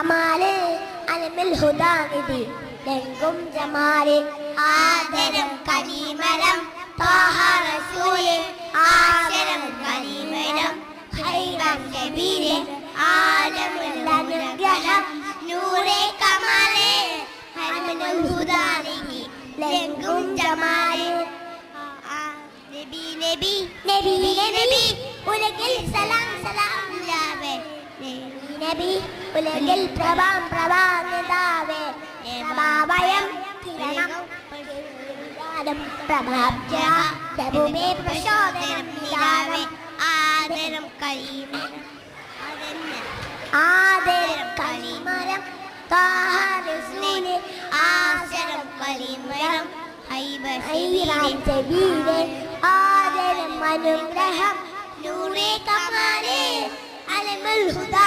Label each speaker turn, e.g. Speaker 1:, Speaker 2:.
Speaker 1: കമാല് അലമിൽ ഹുദാനിധി ലംഘും ജമാല് ആദരം കനിമരം ത്വാഹ റസൂല് ആദരം കനിമരം ഖൈറൻ നബീരെ ആലമുൽ അനുഗ്രഹം നൂറെ കമാലെ അലമിൽ ഹുദാനിധി ലംഘും ജമാല് നബി നബി നബി നബി ഉലകിൽ സലാം സലാം ലാവേ നബി ഉലകിൽ പ്രഭാം പ്രഭാനിതാവേ പ്രഭാവയം കിരണം പ്രഭാബ്ജ പ്രഭുവേ പ്രചോദനം നിലാവേ ആദരം കരീമരം ആദരം കരീമരം ത്വാഹ റസൂല് ആദരം കരീമരം ഖൈറൻ നബീരെ ആദരം അനുഗ്രഹം നൂറെ കമാലെ അലമുൽ ഹുദാ